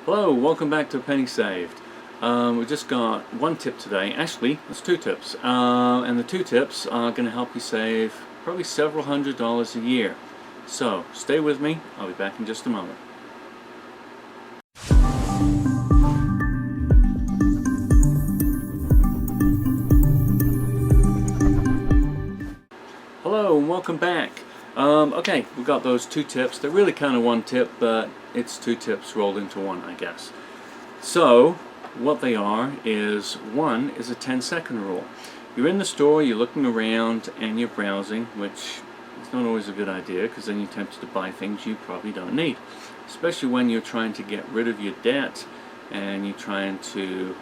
Hello, welcome back to Penny Saved. We've just got one tip today. Actually, there's two tips. And the two tips are going to help you save probably several $100s a year. So, stay with me. I'll be back in just a moment. Hello, and welcome back. Okay, we've got those two tips. They're really kind of one tip, but it's two tips rolled into one, I guess. So, what they are is, one is a 10-second rule. You're in the store, you're looking around, and you're browsing, which is not always a good idea, because then you're tempted to buy things you probably don't need. Especially when you're trying to get rid of your debt, and you're trying to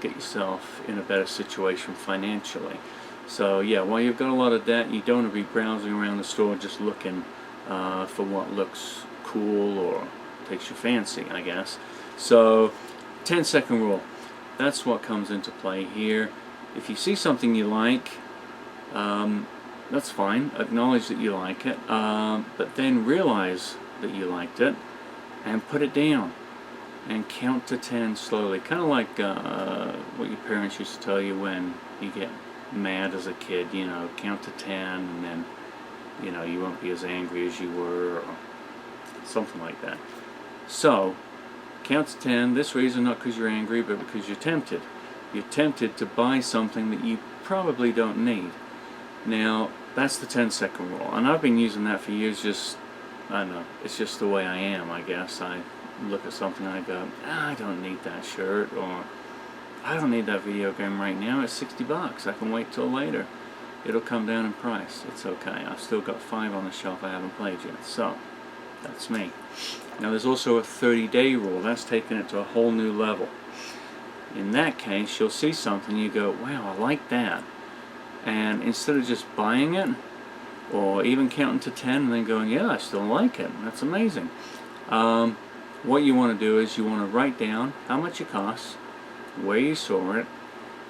get yourself in a better situation financially. So yeah, while you've got a lot of debt, you don't want to be browsing around the store just looking for what looks cool or takes your fancy, I guess. So 10-second rule, that's what comes into play here. If you see something you like, that's fine, acknowledge that you like it, but then realize that you liked it and put it down and count to 10 slowly, kind of like what your parents used to tell you when you get mad as a kid, you know, count to 10 and then, you know, you won't be as angry as you were, or something like that. So, count to 10, this reason not because you're angry, but because you're tempted. You're tempted to buy something that you probably don't need. Now, that's the 10-second rule, and I've been using that for years. Just, I don't know, it's just the way I am, I guess. I look at something and I go, I don't need that shirt, or I don't need that video game right now, it's $60, I can wait till later. It'll come down in price, it's okay. I've still got 5 on the shelf I haven't played yet, so that's me. Now there's also a 30-day rule, that's taking it to a whole new level. In that case, you'll see something, you go, wow, I like that. And instead of just buying it, or even counting to 10 and then going, yeah, I still like it, that's amazing. What you want to do is you want to write down how much it costs, where you saw it,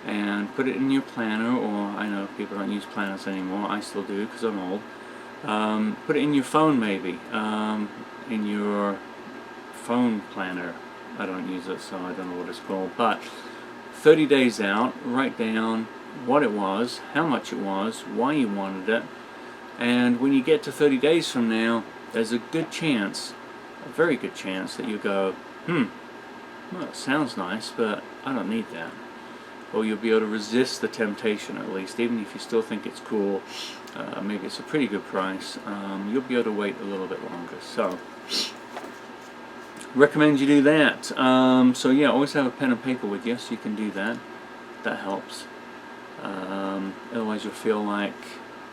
and put it in your planner, or I know people don't use planners anymore, I still do because I'm old. Put it in your phone maybe, in your phone planner. I don't use it, so I don't know what it's called, but 30 days out, write down what it was, how much it was, why you wanted it, and when you get to 30 days from now, there's a good chance, a very good chance, that you go, well, it sounds nice, but I don't need that. Or you'll be able to resist the temptation, at least, even if you still think it's cool, maybe it's a pretty good price, you'll be able to wait a little bit longer. So, recommend you do that. So yeah, always have a pen and paper with you, so you can do that. That helps. Otherwise you'll feel like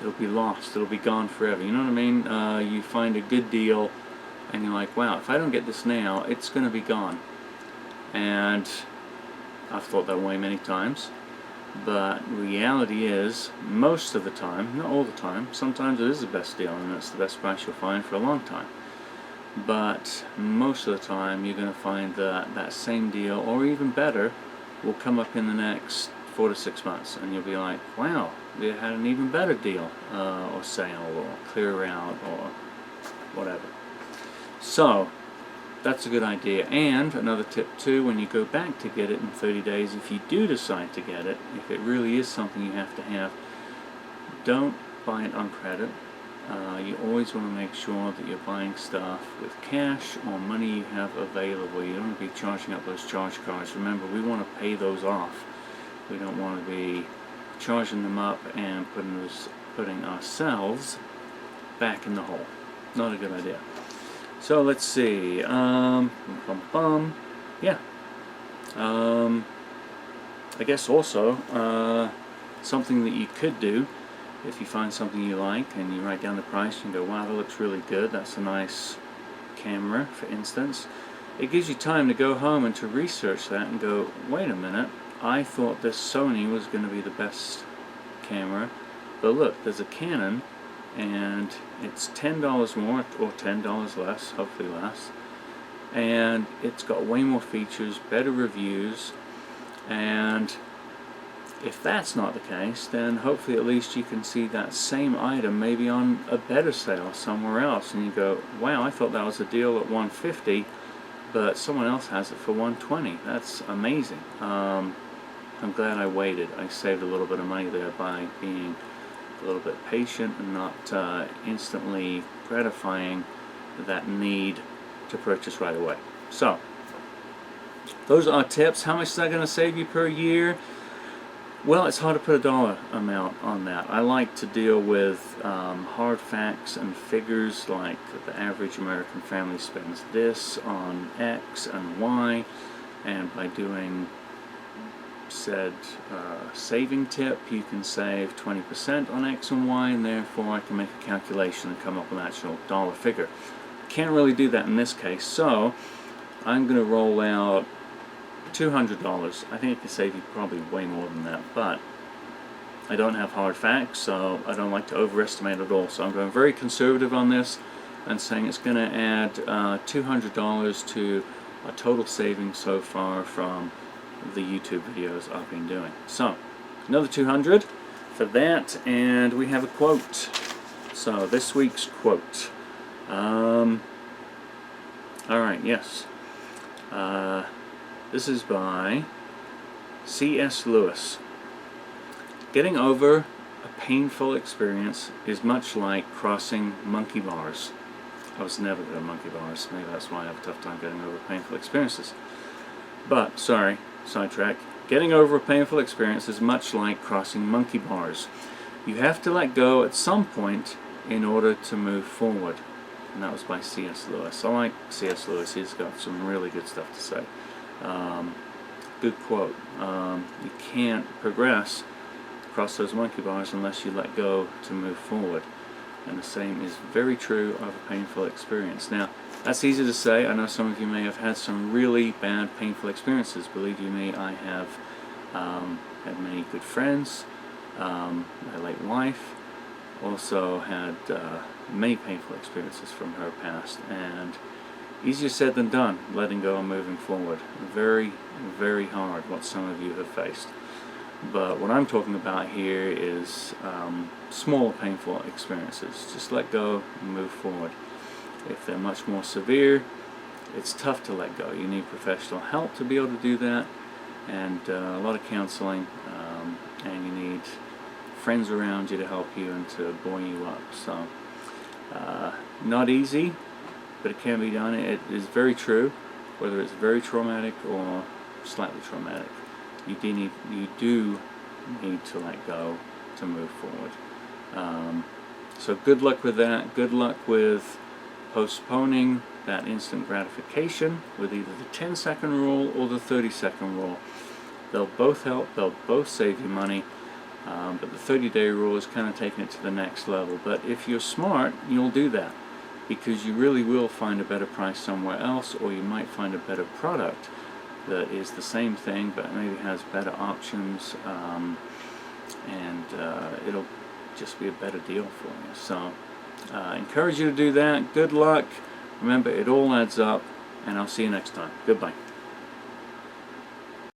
it'll be lost, it'll be gone forever. You know what I mean? You find a good deal, and you're like, wow, if I don't get this now, it's going to be gone. And I've thought that way many times, but reality is, most of the time, not all the time, sometimes it is the best deal and it's the best price you'll find for a long time, but most of the time you're going to find that that same deal, or even better, will come up in the next 4 to 6 months, and you'll be like, wow, they had an even better deal, or sale, or clear out, or whatever. So that's a good idea. And another tip too, when you go back to get it in 30 days, if you do decide to get it, if it really is something you have to have, don't buy it on credit. You always want to make sure that you're buying stuff with cash or money you have available. You don't want to be charging up those charge cards. Remember, we want to pay those off. We don't want to be charging them up and putting ourselves back in the hole. Not a good idea. So let's see, yeah, I guess also, something that you could do, if you find something you like and you write down the price and go, wow, that looks really good, that's a nice camera, for instance, it gives you time to go home and to research that and go, wait a minute, I thought this Sony was going to be the best camera, but look, there's a Canon, and it's $10 more or $10 less, hopefully less, and it's got way more features, better reviews, and if that's not the case, then hopefully at least you can see that same item maybe on a better sale somewhere else, and you go, wow, I thought that was a deal at $150, but someone else has it for $120. That's amazing. I'm glad I waited. I saved a little bit of money there by being a little bit patient and not instantly gratifying that need to purchase right away. So those are tips. How much is that going to save you per year? Well, it's hard to put a dollar amount on that. I like to deal with hard facts and figures, like the average American family spends this on X and Y, and by doing said saving tip, you can save 20% on X and Y, and therefore I can make a calculation and come up with an actual dollar figure. Can't really do that in this case, so I'm going to roll out $200. I think it can save you probably way more than that, but I don't have hard facts, so I don't like to overestimate at all. So I'm going very conservative on this and saying it's going to add $200 to a total savings so far from the YouTube videos I've been doing. So another $200 for that, and we have a quote. So this week's quote. Alright, yes. This is by C.S. Lewis. Getting over a painful experience is much like crossing monkey bars. I was never good at monkey bars. Maybe that's why I have a tough time getting over painful experiences. But, sorry, sidetrack. Getting over a painful experience is much like crossing monkey bars. You have to let go at some point in order to move forward. And that was by C.S. Lewis. I like C.S. Lewis. He's got some really good stuff to say. Good quote. You can't progress across those monkey bars unless you let go to move forward. And the same is very true of a painful experience. Now, that's easy to say. I know some of you may have had some really bad, painful experiences. Believe you me, I have had many good friends. My late wife also had many painful experiences from her past, and easier said than done, letting go and moving forward. Very, very hard what some of you have faced. But what I'm talking about here is small painful experiences. Just let go and move forward. If they're much more severe, it's tough to let go. You need professional help to be able to do that, and a lot of counseling, and you need friends around you to help you and to buoy you up. So, not easy, but it can be done. It is very true, whether it's very traumatic or slightly traumatic. You do need to let go to move forward. So good luck with that. Good luck with postponing that instant gratification with either the 10-second rule or the 30-second rule. They'll both help. They'll both save you money. But the 30-day rule is kind of taking it to the next level. But if you're smart, you'll do that, because you really will find a better price somewhere else, or you might find a better product that is the same thing but maybe has better options, and it'll just be a better deal for you. So encourage you to do that. Good luck. Remember, it all adds up, and I'll see you next time. Goodbye.